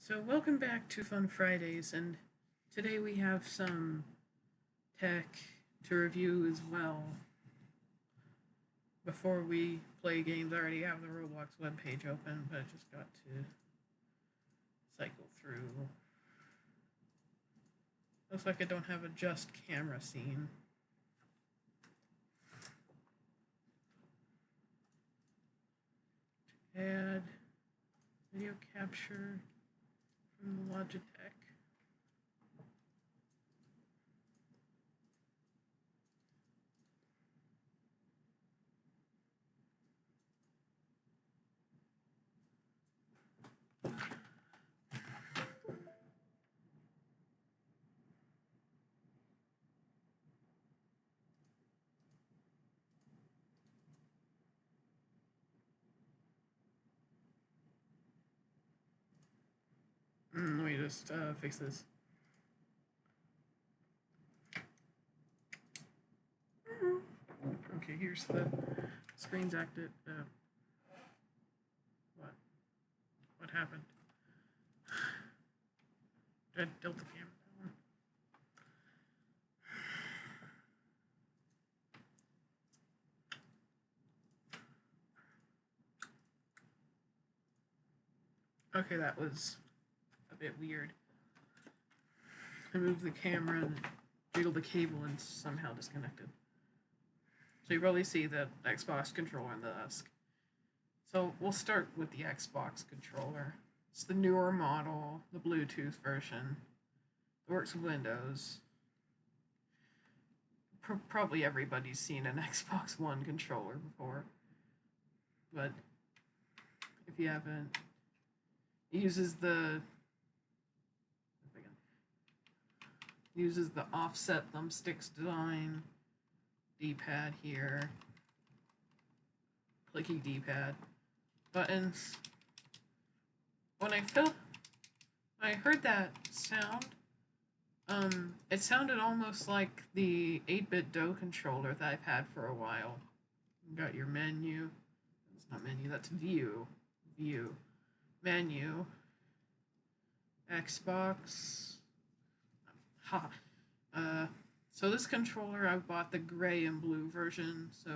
So, welcome back to Fun Fridays, and today we have some tech to review as well. Before we play games, I already have the Roblox webpage open, but I just got to cycle through. Looks like I don't have a just camera scene. Add video capture from the Logitech. Let me just fix this. Okay, here's the screen's active. What? What happened? Did I tilt the camera down? Okay, that was a bit weird. I moved the camera and jiggled the cable and somehow disconnected. So you probably see the Xbox controller in the desk. So we'll start with the Xbox controller. It's the newer model, the Bluetooth version. It works with Windows. Probably everybody's seen an Xbox One controller before. But if you haven't, it uses the offset thumbsticks design, D-pad here, clicky D-pad, buttons. When I heard that sound, it sounded almost like the 8-bit DOE controller that I've had for a while. You got your menu. It's not menu, that's view. View. Menu. Xbox. Ha. So this controller, I bought the gray and blue version, so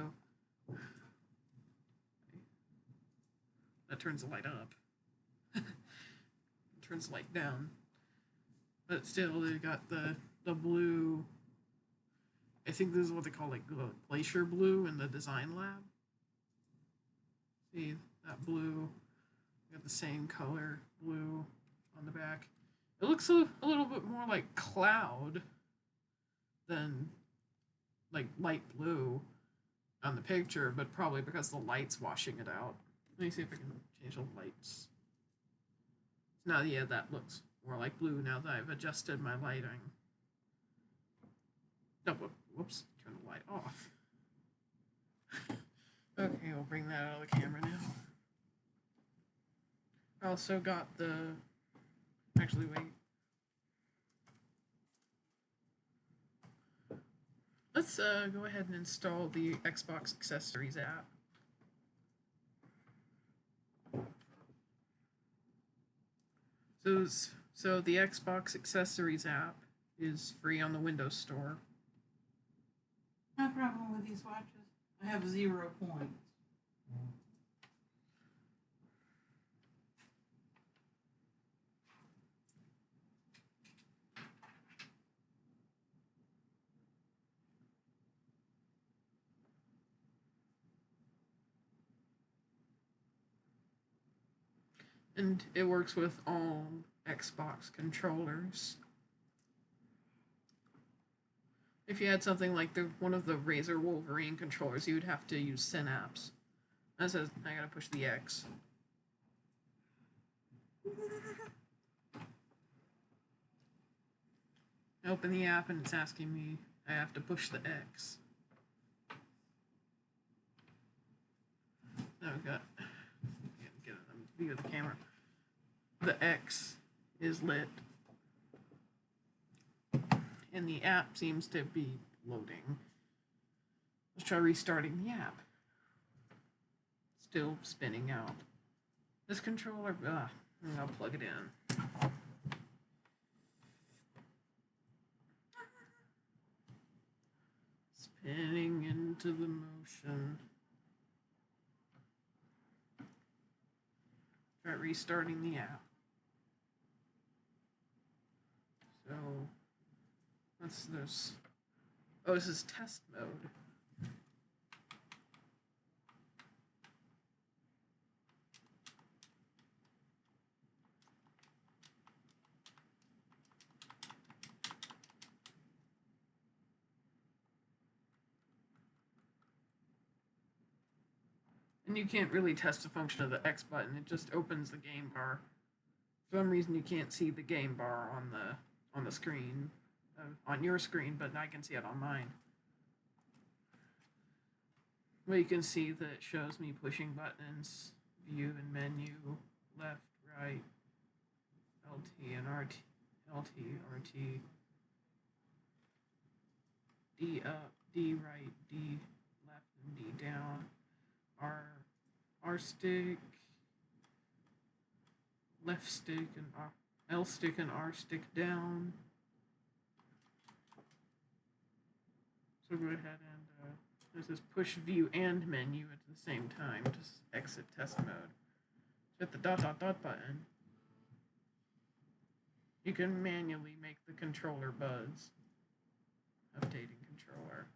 that turns the light up. Turns the light down. But still, they got the blue. I think this is what they call like glacier blue in the design lab. See that blue? Got the same color blue on the back. It looks a little bit more like cloud than like light blue on the picture, but probably because the light's washing it out. Let me see if I can change the lights. Now, yeah, that looks more like blue now that I've adjusted my lighting. Oh, whoops, turn the light off. Okay, we'll bring that out of the camera now. I also got the... Actually, wait. Let's go ahead and install the Xbox Accessories app. So the Xbox Accessories app is free on the Windows Store. No problem with these watches. I have 0 points. And it works with all Xbox controllers. If you had something like one of the Razer Wolverine controllers, you would have to use Synapse. That says I gotta push the X. I open the app and it's asking me I have to push the X. Oh, got get a view of the camera. The X is lit, and the app seems to be loading. Let's try restarting the app. Still spinning out. This controller, I'll plug it in. Spinning into the motion. Try restarting the app. So what's this? Oh, this is test mode. And you can't really test the function of the X button. It just opens the game bar. For some reason, you can't see the game bar on the screen, on your screen, but I can see it on mine. Well, you can see that it shows me pushing buttons, view and menu, left, right, LT and RT, LT, RT, D up, D right, D left, and D down, R stick, left stick, and L stick and R stick down. So go ahead and there's this push view and menu at the same time. Just exit test mode. Hit the dot dot dot button. You can manually make the controller buzz. Updating controller.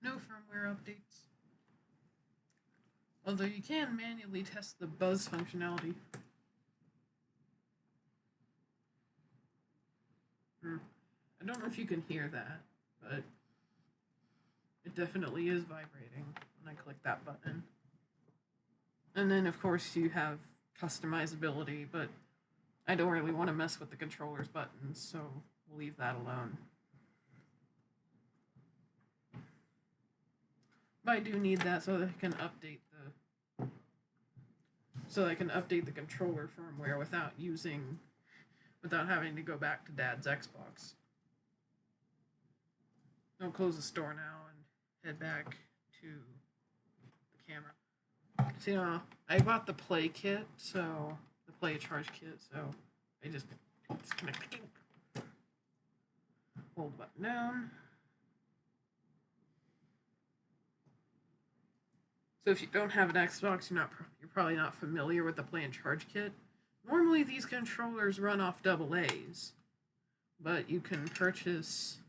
No firmware updates. Although you can manually test the buzz functionality. I don't know if you can hear that, but it definitely is vibrating when I click that button. And then, of course, you have customizability, but I don't really want to mess with the controller's buttons, so we'll leave that alone. But I do need that so that I can update the controller firmware without having to go back to Dad's Xbox. I'll close the store now and head back to the camera. So, I bought the Play kit, so the Play Charge kit, so I just disconnect the game. Hold the button down. So if you don't have an Xbox, you're probably not familiar with the Play and Charge kit. Normally these controllers run off AA's, but you can purchase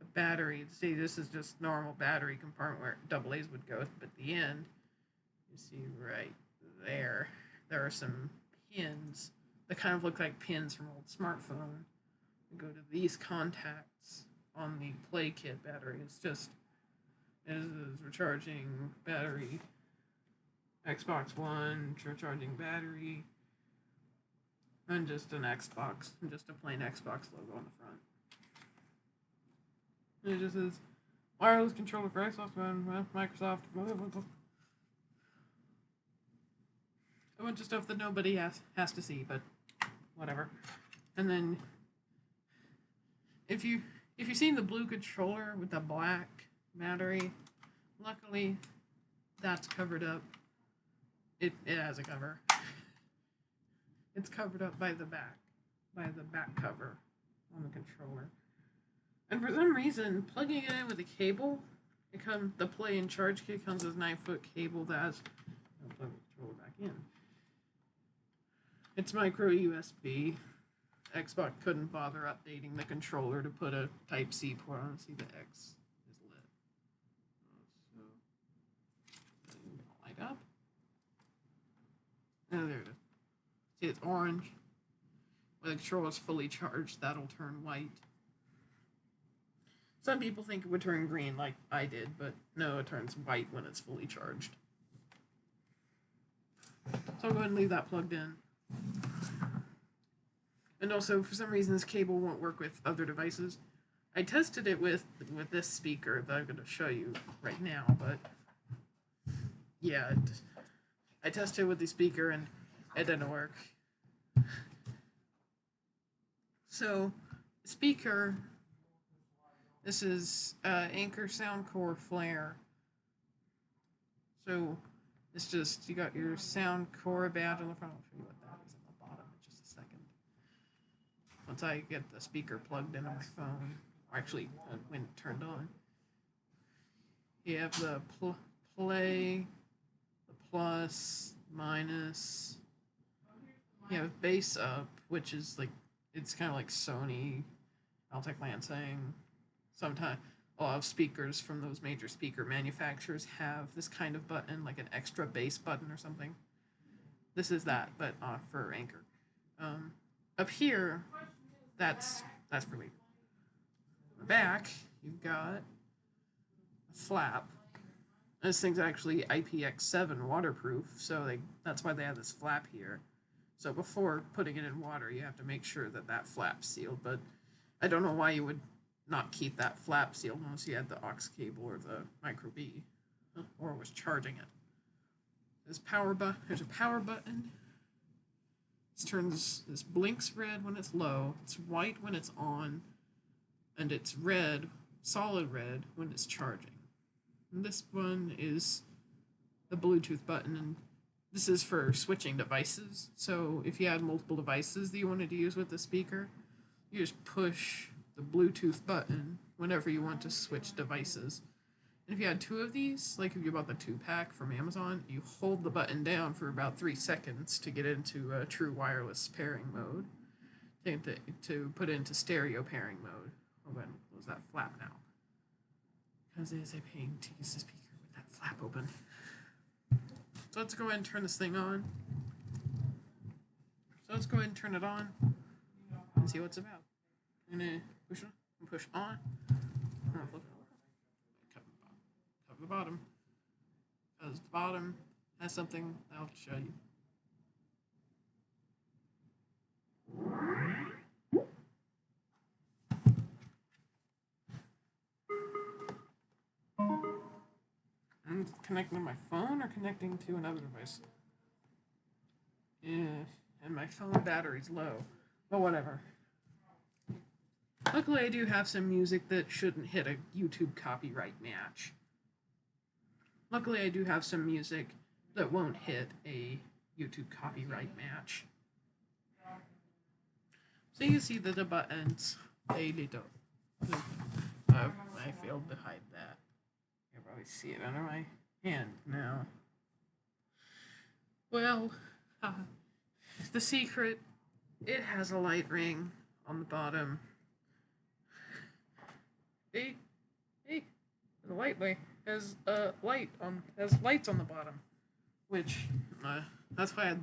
a battery. See, this is just normal battery compartment where AA's would go, but at the end, you see right there are some pins that kind of look like pins from old smartphone. You go to these contacts on the Play kit battery. It is recharging battery. Xbox One, recharging battery, and just an Xbox, and just a plain Xbox logo on the front. And it just says wireless controller for Xbox One, Microsoft, blah, blah, blah. A bunch of stuff that nobody has to see, but whatever. And then if you've seen the blue controller with the black battery, luckily that's covered up. It has a cover. It's covered up by the back cover on the controller. And for some reason, plugging it in with a cable, the Play and Charge kit comes with a 9-foot cable that has plug the controller back in. It's micro USB. Xbox couldn't bother updating the controller to put a Type-C port on. See, the X is lit. So, light up. Oh, there it is. See, it's orange. When the controller is fully charged, that'll turn white. Some people think it would turn green like I did, but no, it turns white when it's fully charged. So I'll go ahead and leave that plugged in. And also, for some reason, this cable won't work with other devices. I tested it with this speaker that I'm going to show you right now, but yeah, I tested with the speaker and it didn't work. So, speaker, this is Anker Soundcore Flare. So it's just you got your sound core badge on the front. I'll show you what that is on the bottom in just a second. Once I get the speaker plugged into my phone, or actually when it turned on, you have the play, the plus, minus. You have bass up, which is like it's kind of like Sony, Altec Lansing. Sometimes a lot of speakers from those major speaker manufacturers have this kind of button, like an extra bass button or something. This is that, but for Anchor. Up here, that's for me. On the back, you've got a flap. This thing's actually IPX7 waterproof, so that's why they have this flap here. So before putting it in water, you have to make sure that that flap's sealed. But I don't know why you would not keep that flap sealed unless you had the aux cable or the micro B, or was charging it. There's a power button. This blinks red when it's low. It's white when it's on, and it's red, solid red when it's charging. And this one is the Bluetooth button, and this is for switching devices. So if you had multiple devices that you wanted to use with the speaker, you just push the Bluetooth button whenever you want to switch devices. And if you had two of these, like if you bought the 2-pack from Amazon, you hold the button down for about 3 seconds to get into a true wireless pairing mode, to put it into stereo pairing mode. I'll go ahead and close that flap now, because it is a pain to use the speaker with that flap open. So let's go ahead and turn this thing on. So let's go ahead and turn it on and see what it's about. I'm gonna push on. Cover the bottom, because the bottom has something I'll show you. I'm connecting to my phone or connecting to another device. Yeah, and my phone battery's low, but whatever. Luckily, I do have some music that shouldn't hit a YouTube copyright match. Luckily, I do have some music that won't hit a YouTube copyright match. So you can see that the buttons, I failed to hide that. You can probably see it under my hand now. Well, the secret, it has a light ring on the bottom. Hey, the light ring has lights on the bottom, which that's why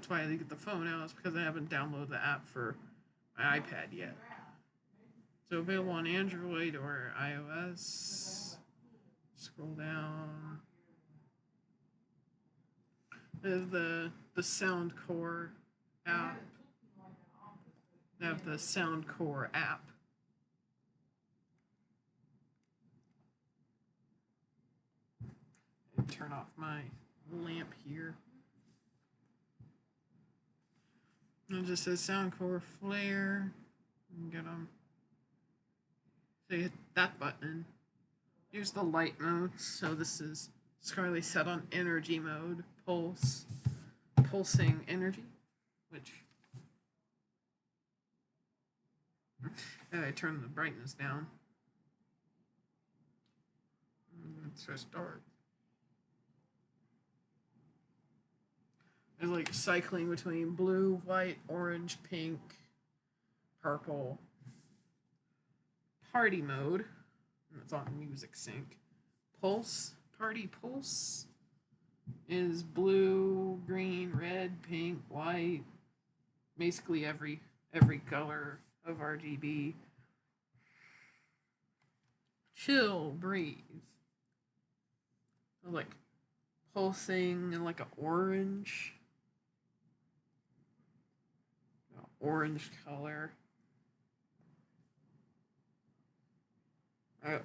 I get the phone out, is because I haven't downloaded the app for my iPad yet. So available on Android or iOS. Scroll down. There's the Soundcore app. I have the Soundcore app. Turn off my lamp here. And it just says Soundcore Flare. Get them. So you hit that button. Here's the light mode. So this is currently set on energy mode. Pulsing energy, which and I turn the brightness down. Let's just start. There's like cycling between blue, white, orange, pink, purple. Party mode. It's on music sync. Party pulse is blue, green, red, pink, white. Basically every color of RGB. Chill, breathe. Like pulsing in like an orange color.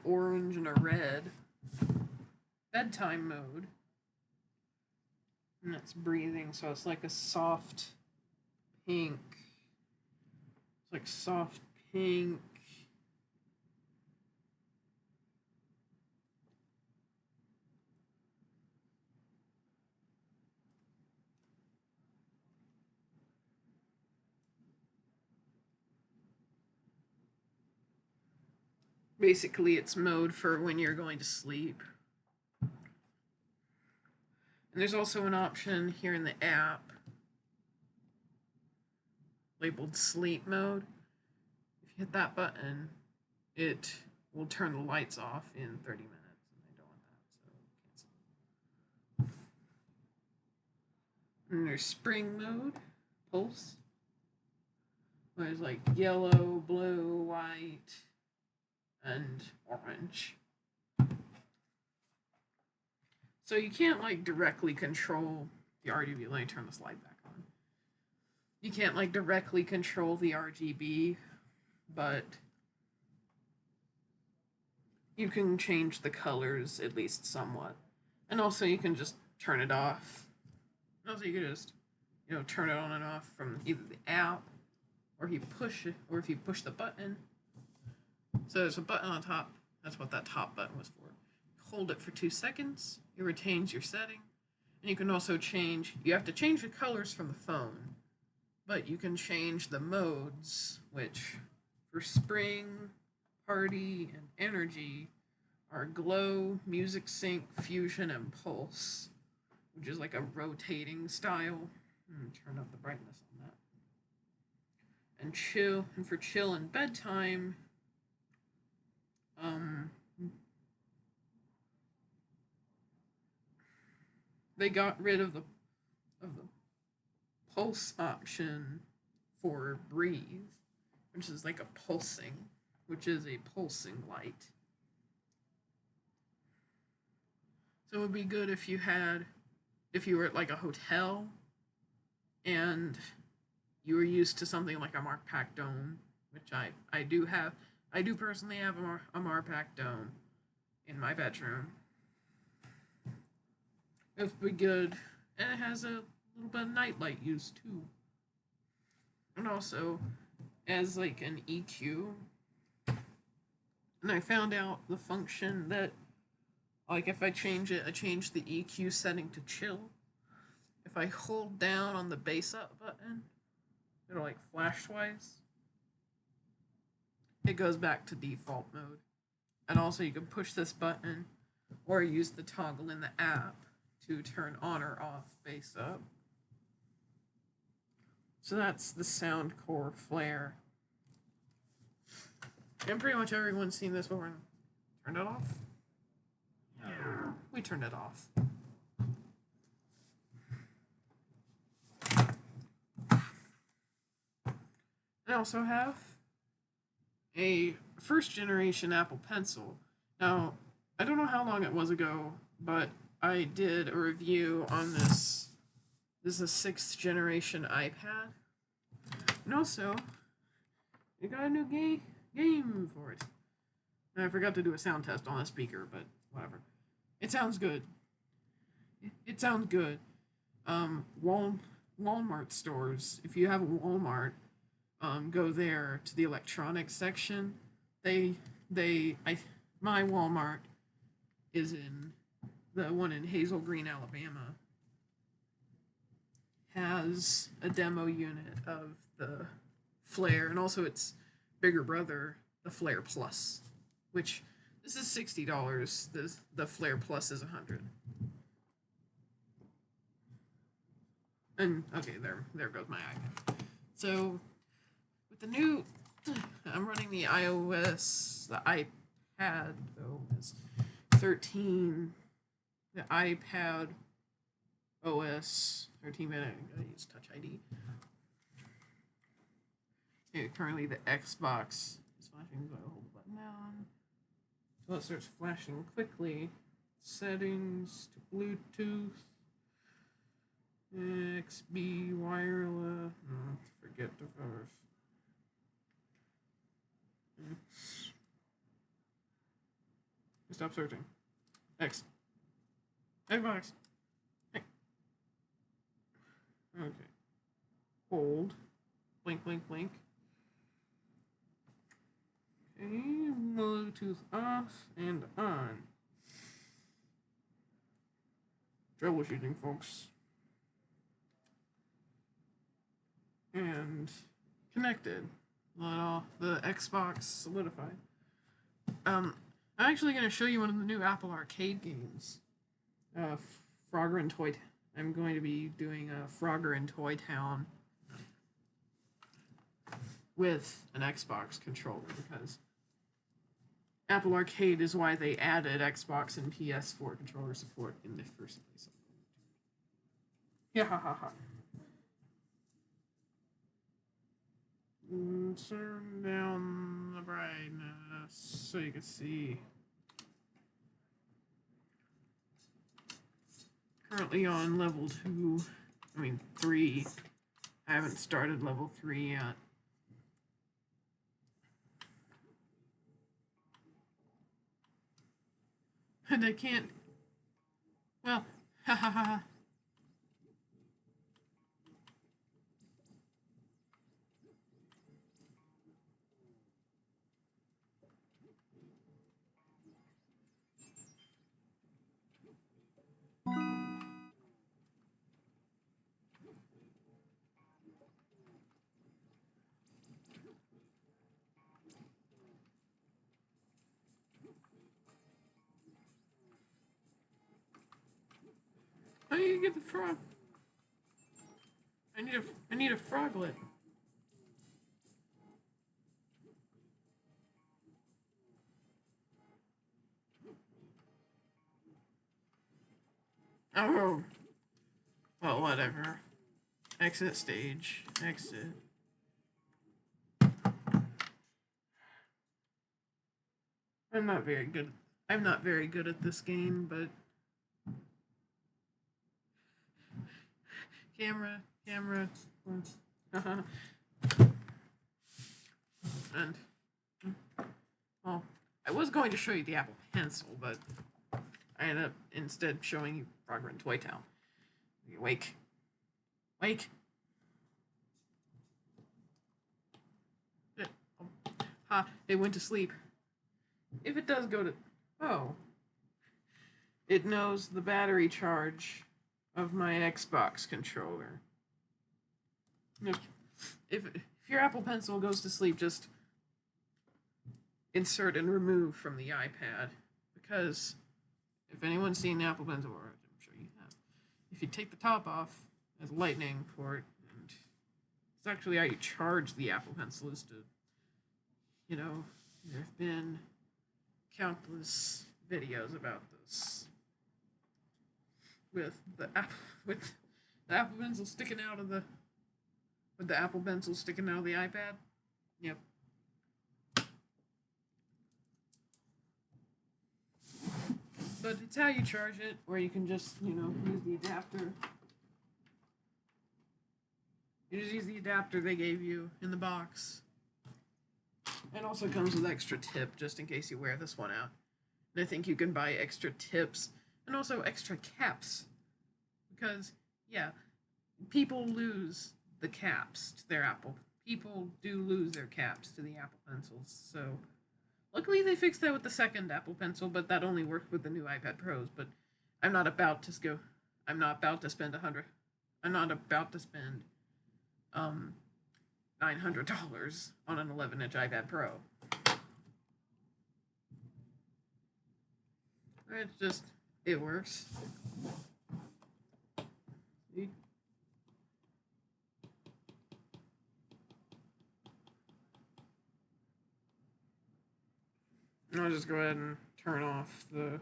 Orange and a red. Bedtime mode. And it's breathing, so it's like a soft pink. It's like soft pink. Basically, it's mode for when you're going to sleep. And there's also an option here in the app labeled sleep mode. If you hit that button, it will turn the lights off in 30 minutes. And I don't want that, so cancel. And there's spring mode, pulse. There's like yellow, blue, white, and orange. So you can't like directly control the RGB. Let me turn the slide back on. You can't like directly control the RGB, but you can change the colors at least somewhat. And also you can just turn it off. Also you can just, turn it on and off from either the app or if you push the button. So there's a button on top. That's what that top button was for. Hold it for 2 seconds. It retains your setting. And you can also you have to change the colors from the phone, but you can change the modes, which for spring, party, and energy are glow, music sync, fusion, and pulse, which is like a rotating style. Turn up the brightness on that. And for chill and bedtime, they got rid of the pulse option for breathe, which is like a pulsing light. So it would be good if you were at like a hotel and you were used to something like a Marpac dome, which I do have. I do personally have a Marpac dome in my bedroom. It would be good. And it has a little bit of nightlight use too. And also as like an EQ. And I found out the function that like if I change the EQ setting to chill. If I hold down on the bass up button, it'll like flash twice. It goes back to default mode. And also you can push this button or use the toggle in the app to turn on or off bass up. So that's the Soundcore Flare. And pretty much everyone's seen this before. Turn it off? Yeah. We turned it off. I also have a first generation Apple Pencil. Now, I don't know how long it was ago, but I did a review on this. This is a 6th generation iPad. And also, we got a new game for it. And I forgot to do a sound test on the speaker, but whatever. It sounds good. It sounds good. Walmart stores, if you have a Walmart, go there to the electronics section. My Walmart is in the one in Hazel Green, Alabama, has a demo unit of the Flare and also its bigger brother, the Flare Plus, which this is $60. The Flare Plus is $100. And okay, there goes my iPad. So with the new, I'm running the iOS, the iPad OS 13, the iPad OS 13. Minute. I gotta use Touch ID. Okay, currently the Xbox is flashing, so I hold the button down. So it starts flashing quickly. Settings to Bluetooth. XB wireless. Forget the verse. Stop searching. Xbox. Hey. Okay. Hold. Blink, blink, blink. Okay. Bluetooth off and on. Troubleshooting, folks. And connected. The Xbox solidified. I'm actually going to show you one of the new Apple Arcade games. Uh, Frogger and Toy. I'm going to be doing a Frogger and Toy Town with an Xbox controller because Apple Arcade is why they added Xbox and PS4 controller support in the first place. Yeah, ha ha ha. Turn down the brightness so you can see. Currently on level 2, 3. I haven't started level 3 yet. And I can't. Well, ha ha ha. How do you get the frog? I need a froglet. Oh, well, whatever. Exit stage. Exit. I'm not very good. I'm not very good at this game, but camera. And well, I was going to show you the Apple Pencil, but I ended up instead showing you Frogger and Toy Town. You wake. Ha! It went to sleep. If it does go to, it knows the battery charge of my Xbox controller. If your Apple Pencil goes to sleep, just insert and remove from the iPad, because if anyone's seen the Apple Pencil, or I'm sure you have, if you take the top off as a lightning port, and it's actually how you charge the Apple Pencil is to, there have been countless videos about this with the Apple Pencil sticking out of the Apple Pencil sticking out of the iPad. Yep. But it's how you charge it, or you can just, use the adapter. You just use the adapter they gave you in the box. It also comes with extra tip, just in case you wear this one out. And I think you can buy extra tips, and also extra caps. Because, yeah, people lose the caps to their Apple. People do lose their caps to the Apple Pencils, so luckily they fixed that with the second Apple Pencil, but that only worked with the new iPad Pros. But I'm not about to spend I'm not about to spend $900 on an 11-inch iPad Pro. It works. See? I'll just go ahead and turn off the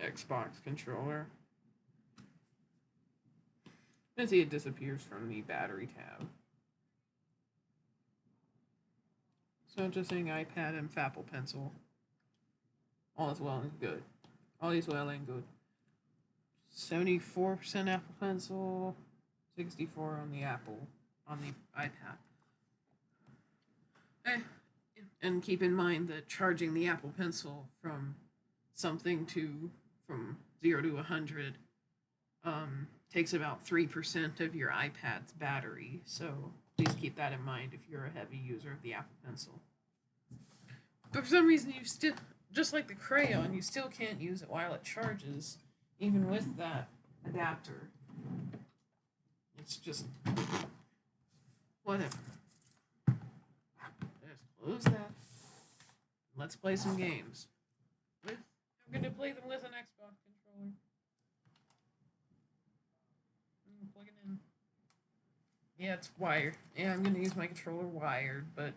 Xbox controller. And see, it disappears from the battery tab. So just saying iPad and Apple Pencil. All is well and good. All is well and good. 74% Apple Pencil, 64 on the iPad. And keep in mind that charging the Apple Pencil from 0 to 100 takes about 3% of your iPad's battery. So please keep that in mind if you're a heavy user of the Apple Pencil. But for some reason, you still, just like the crayon, you still can't use it while it charges, even with that adapter. It's just whatever. Just Close that. Let's play some games. I'm going to play them with an Xbox controller. Plug it in. Yeah, it's wired. Yeah, I'm going to use my controller wired, but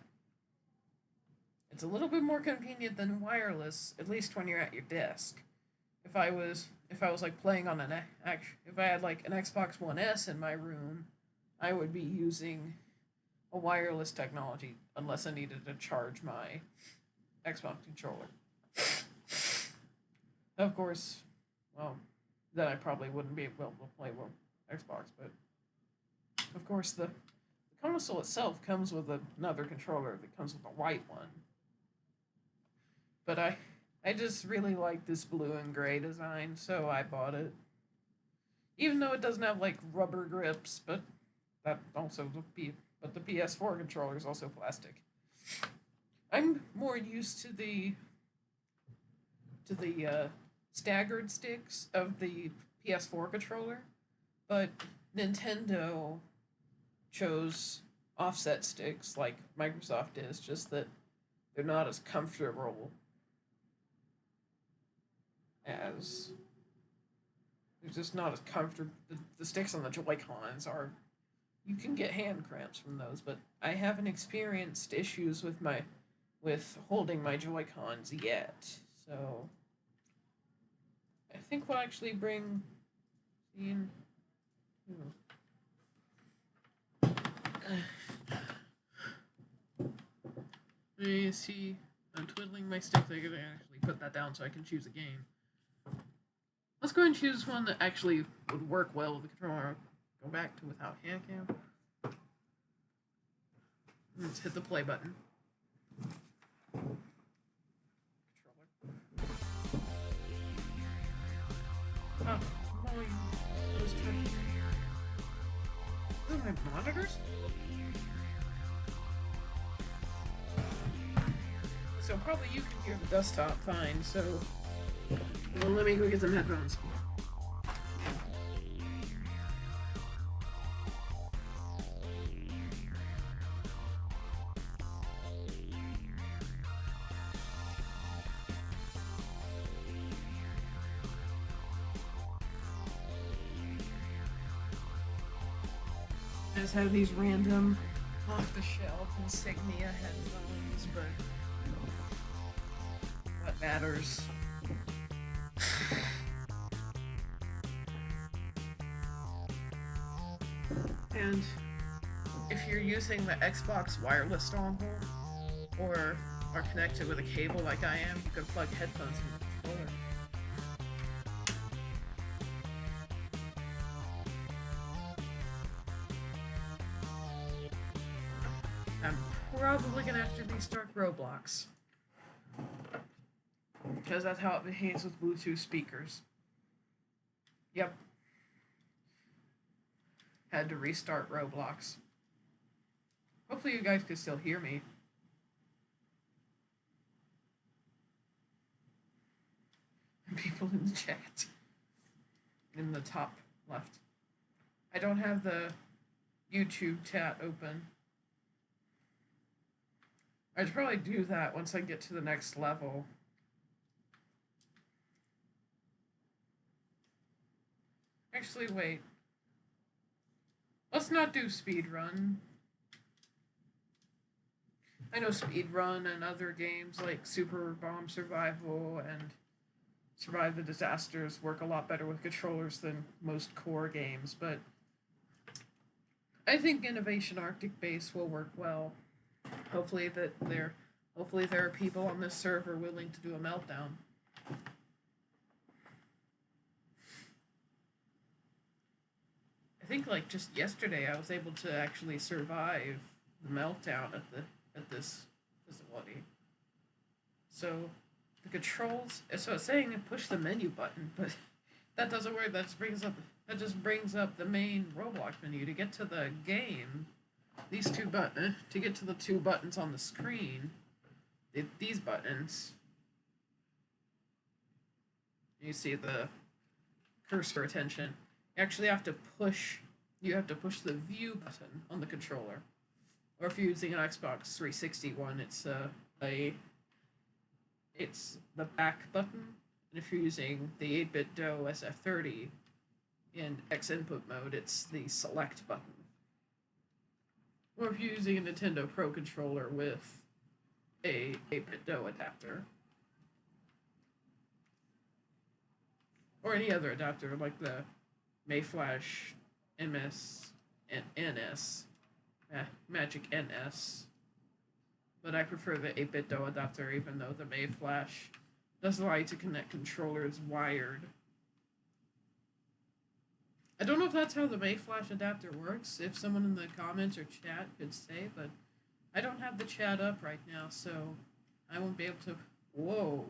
it's a little bit more convenient than wireless, at least when you're at your desk. If I was like playing on if I had like an Xbox One S in my room, I would be using a wireless technology unless I needed to charge my Xbox controller. Of course, well, then I probably wouldn't be able to play with Xbox, but of course the console itself comes with another controller that comes with a white one. But I just really like this blue and gray design, so I bought it. Even though it doesn't have like rubber grips, but that also but the PS4 controller is also plastic. I'm more used to the staggered sticks of the PS4 controller, but Nintendo chose offset sticks like Microsoft is, just that they're not as comfortable as they're just not as comfortable. The sticks on the Joy Cons are you can get hand cramps from those, but I haven't experienced issues with holding my Joy Cons yet. So I think we'll actually bring in. You see, I'm twiddling my stick. I gotta actually put that down so I can choose a game. Let's go and choose one that actually would work well with the controller. Go back to without hand cam. Let's hit the play button. Controller. Oh, those are my monitors? So probably you can hear the desktop fine, so well, let me go get some headphones. I just have these random off-the-shelf Insignia headphones, but what matters? And if you're using the Xbox wireless dongle or are connected with a cable like I am, you can plug headphones in the controller. I'm probably gonna have to restart Roblox because that's how it behaves with Bluetooth speakers. Yep. Had to restart Roblox. Hopefully you guys can still hear me. People in the chat. In the top left. I don't have the YouTube chat open. I should probably do that once I get to the next level. Actually, wait. Let's not do speedrun. I know speedrun and other games like Super Bomb Survival and Survive the Disasters work a lot better with controllers than most core games, but I think Innovation Arctic Base will work well. Hopefully there are people on this server willing to do a meltdown. I think like just yesterday I was able to actually survive the meltdown at this facility. So the controls. So it's saying to push the menu button, but that doesn't work. That just brings up the main Roblox menu to get to the game. These two buttons to get to the two buttons on the screen. These buttons. You see the cursor attention. You actually have to push. You have to push the view button on the controller. Or if you're using an Xbox 360 one, a it's the back button, and if you're using the 8-bit DOE SF30 in X input mode, it's the select button. Or if you're using a Nintendo Pro controller with a 8-bit DOE adapter, or any other adapter like the Mayflash MS and NS, Magic NS. But I prefer the 8-bit DOE adapter, even though the Mayflash does allow you to connect controllers wired. I don't know if that's how the Mayflash adapter works. If someone in the comments or chat could say, but I don't have the chat up right now, so I won't be able to. Whoa.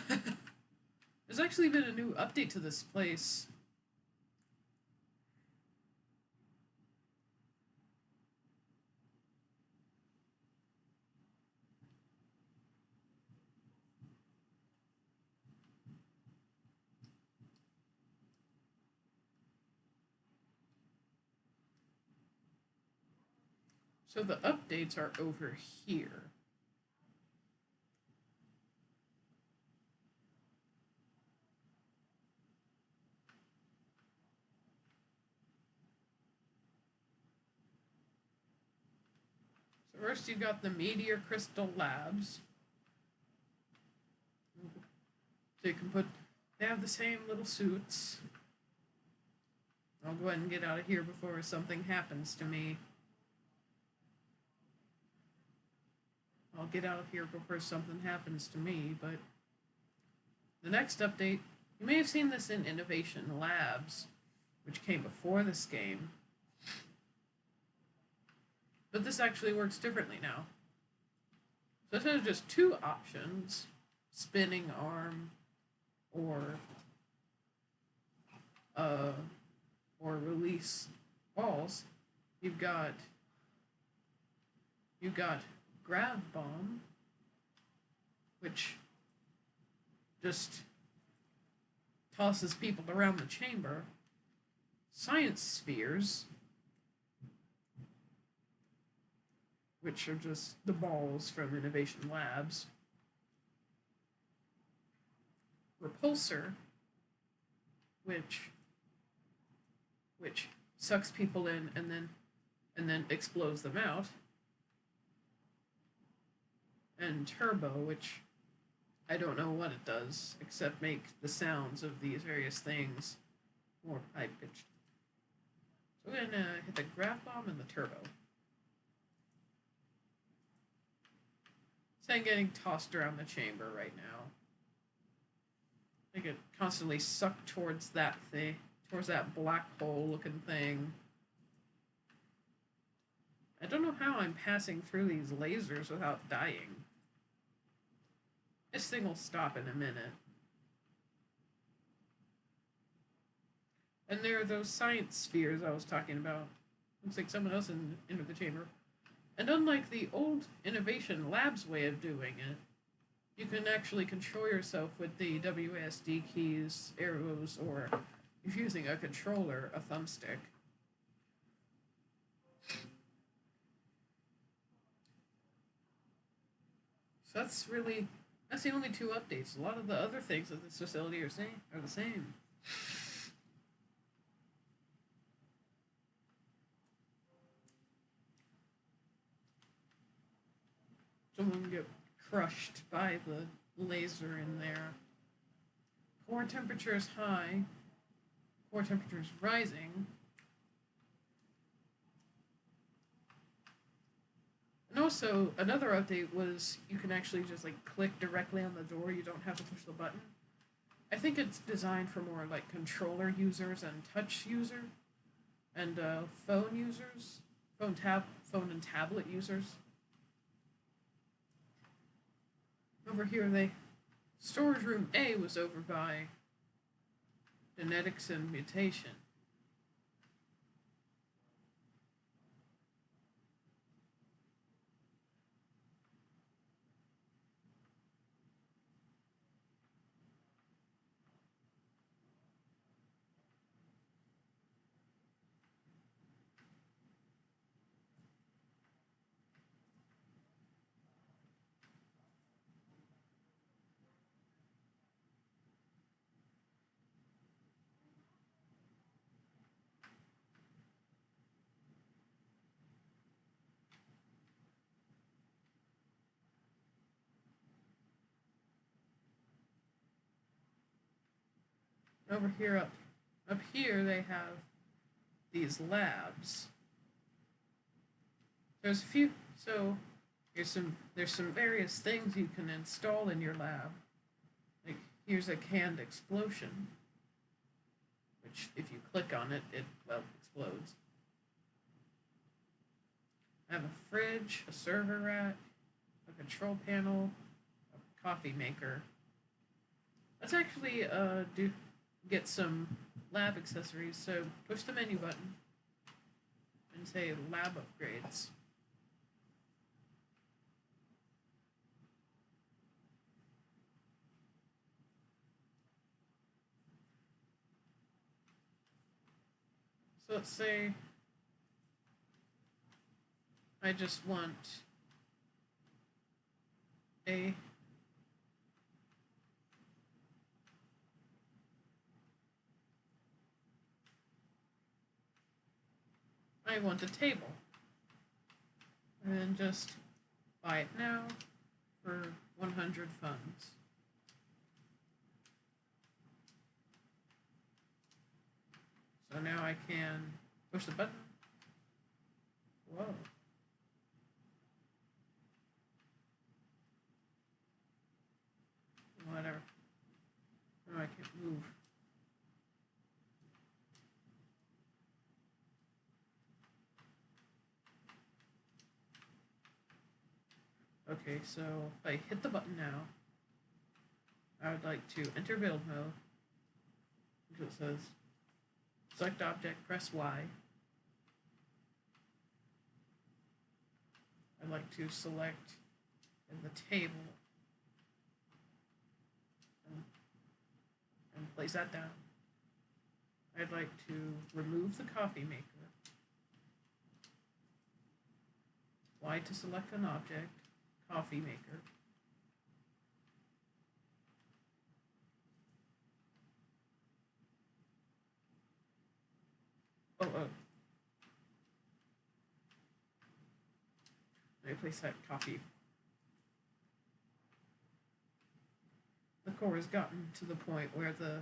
There's actually been a new update to this place. So the updates are over here. So first you got the Meteor Crystal Labs. So you can put, they have the same little suits. I'll go ahead and get out of here before something happens to me. I'll get out of here before something happens to me, but the next update, you may have seen this in Innovation Labs, which came before this game. But this actually works differently now. So instead of just two options, spinning arm or release balls, you've got Grav Bomb, which just tosses people around the chamber. Science Spheres, which are just the balls from Innovation Labs. Repulsor, which sucks people in and then explodes them out. And Turbo, which I don't know what it does, except make the sounds of these various things more high-pitched. So we're gonna hit the Grav Bomb and the Turbo. It's like getting tossed around the chamber right now. I get constantly sucked towards that thing, towards that black hole-looking thing. I don't know how I'm passing through these lasers without dying. This thing will stop in a minute. And there are those science spheres I was talking about. Looks like someone else entered the chamber. And unlike the old Innovation Labs way of doing it, you can actually control yourself with the WASD keys, arrows, or if you're using a controller, a thumbstick. So that's the only two updates. A lot of the other things at this facility are the same. Someone get crushed by the laser in there. Core temperature is high. Core temperature is rising. And also, another update was you can actually just like click directly on the door. You don't have to push the button. I think it's designed for more like controller users and touch user, and phone users, phone and tablet users. Over here, storage room A was over by genetics and mutation. Over here, up here, they have these labs. There's a few. So there's some various things you can install in your lab. Like here's a canned explosion, which if you click on it, it well explodes. I have a fridge, a server rack, a control panel, a coffee maker. Let's actually get some lab accessories. So push the menu button and say lab upgrades. So let's say I just want a I want a table. And then just buy it now for 100 funds. So now I can push the button. Whoa. Whatever. Oh, I can't move. Okay, so if I hit the button now, I would like to enter build mode. So it says select object, press Y. I'd like to select in the table and place that down. I'd like to remove the coffee maker. Y to select an object, coffee maker. Oh. Let me place that coffee. The core has gotten to the point where the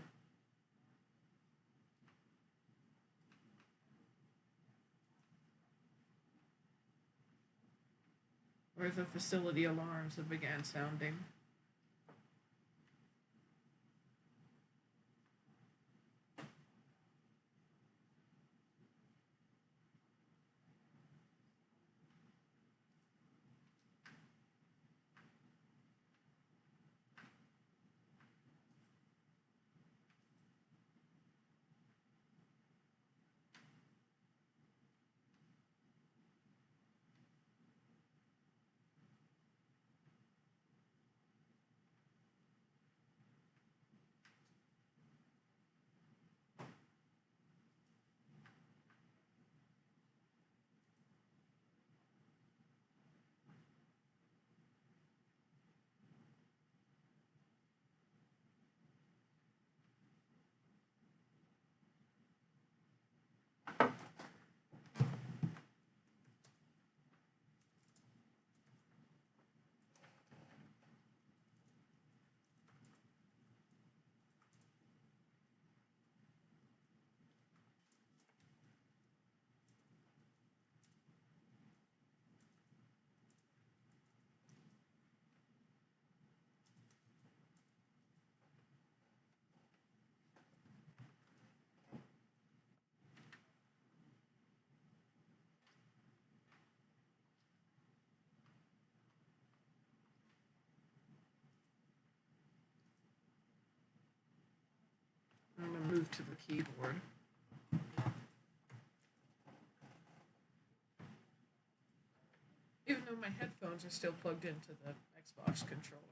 facility alarms have began sounding. I'm going to move to the keyboard. Even though my headphones are still plugged into the Xbox controller.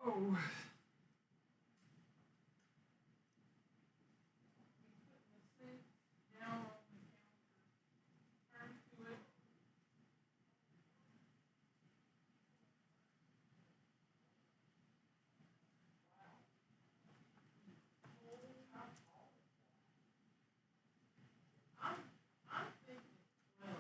Oh. Down on the counter. Turn to it. I'm thinking 12.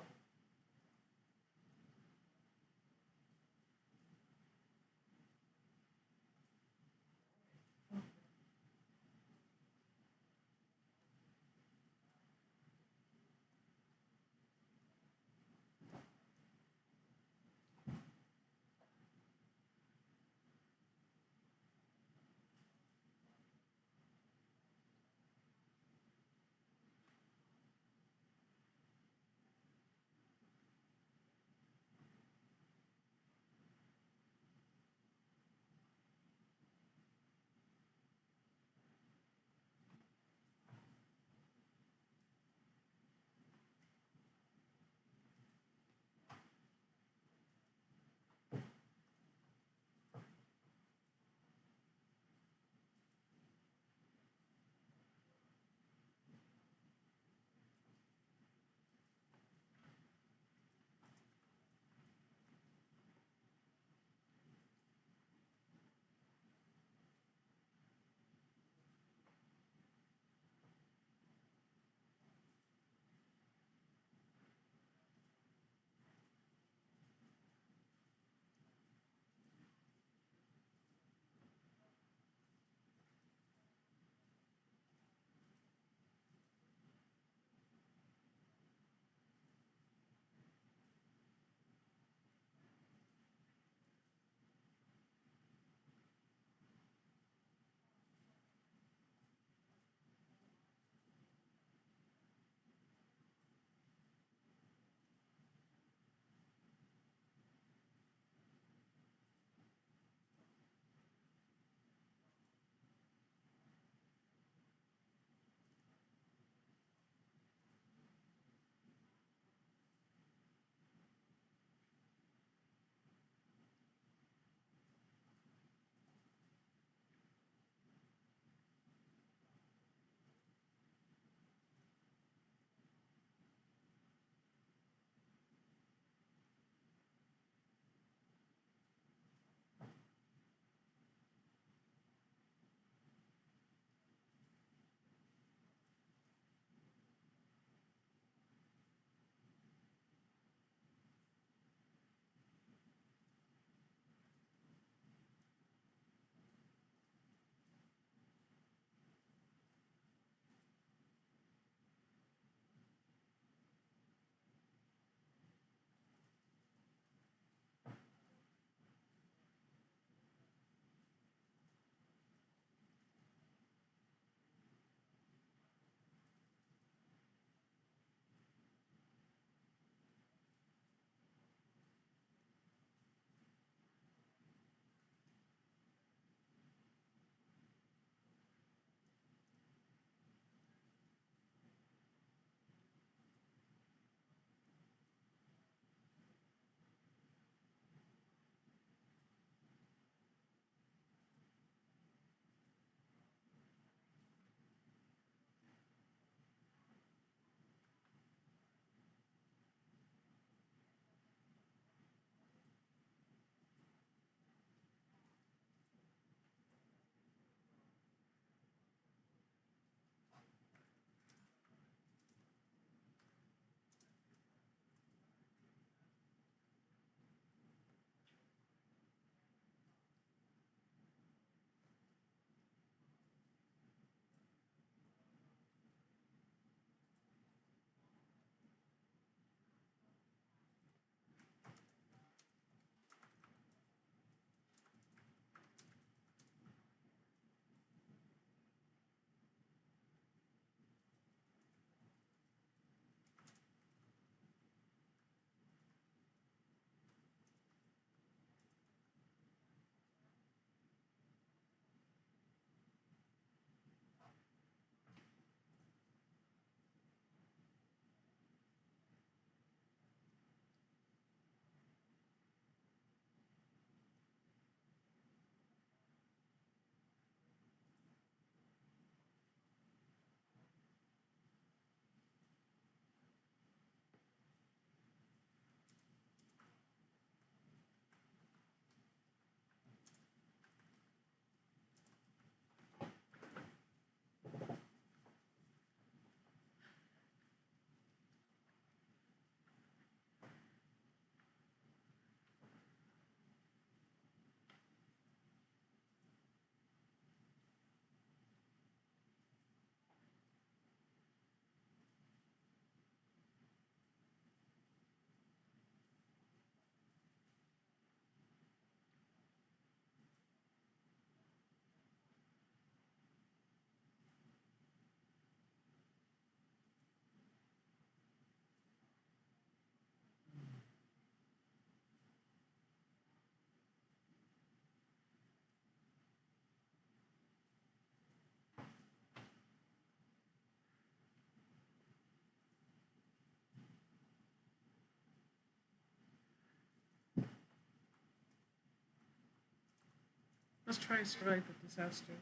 Let's try survive the disaster.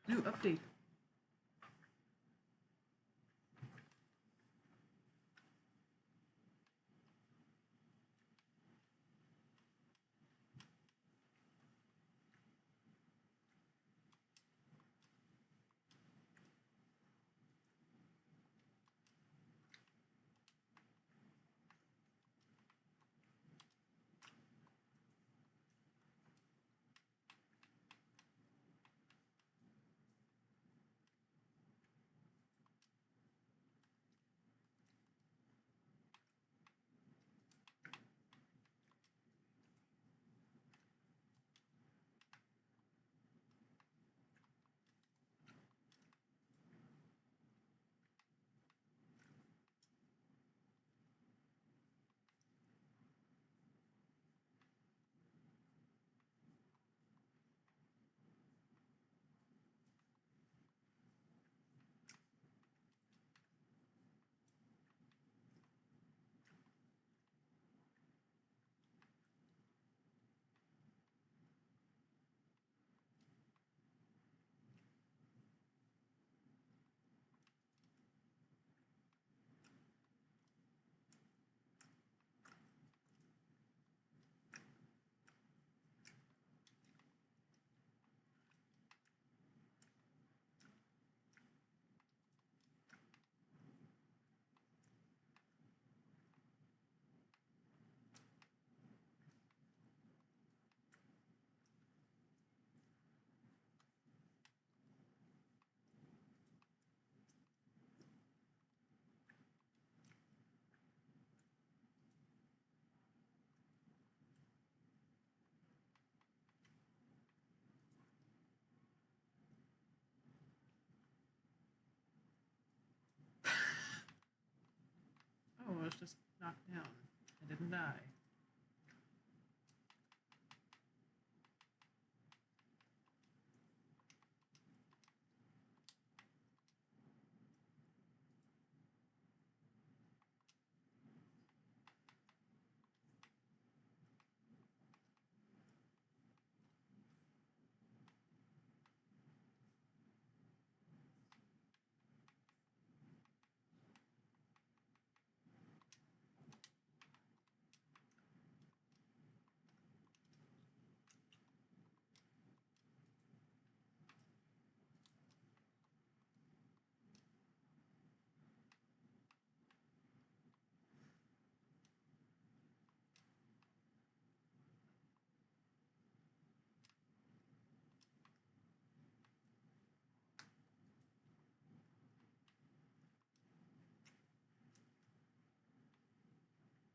New update. Oh, I was just knocked down. I didn't die.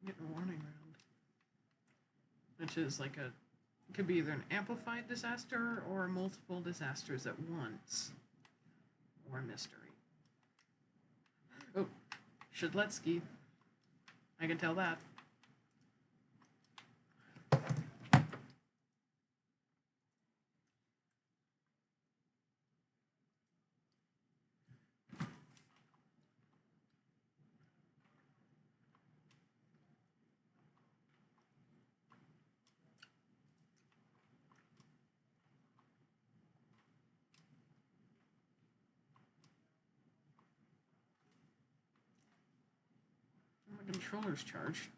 I'm getting a warning round. Which is like it could be either an amplified disaster or multiple disasters at once. Or a mystery. Oh, Shedletsky. I can tell that. My controller's charged.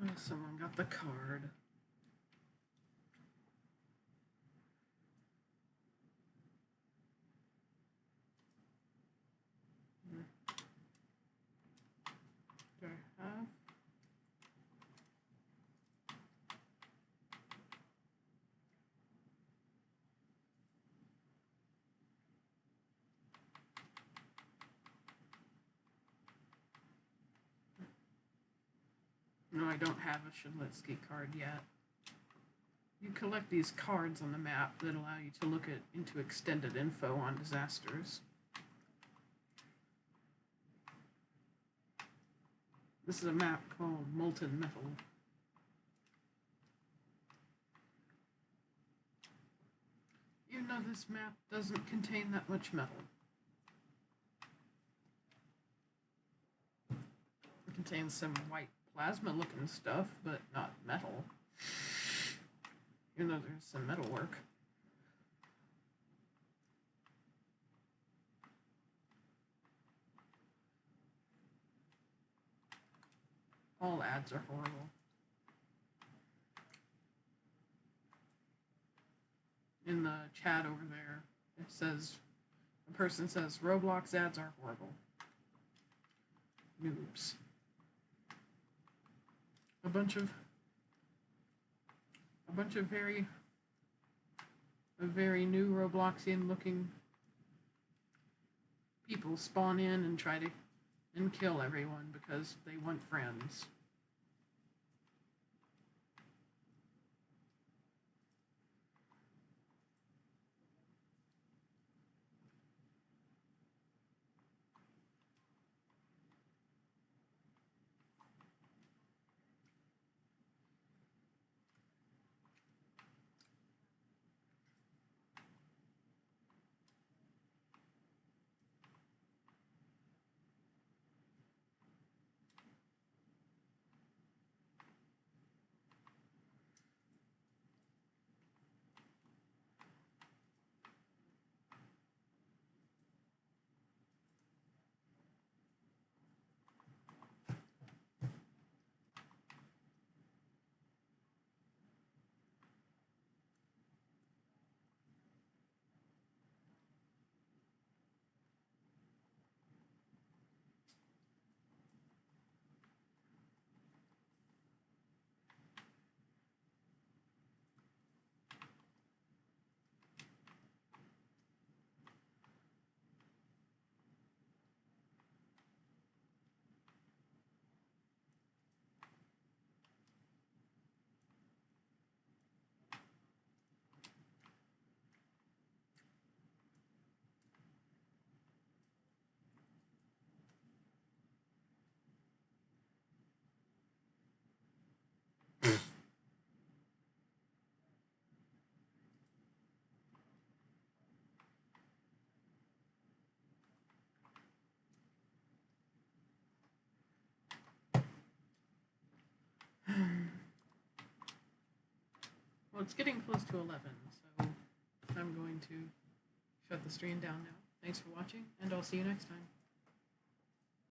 Oh, someone got the card. Do I have? No, I don't have a Shedletsky card yet. You collect these cards on the map that allow you to look into extended info on disasters. This is a map called Molten Metal. Even though this map doesn't contain that much metal. It contains some white plasma looking stuff, but not metal. Even though there's some metal work. All ads are horrible. In the chat over there, it says, a person says, Roblox ads are horrible. Noobs. A bunch of very new Robloxian looking people spawn in and try to kill everyone because they want friends. Well, it's getting close to 11, so I'm going to shut the stream down now. Thanks for watching, and I'll see you next time.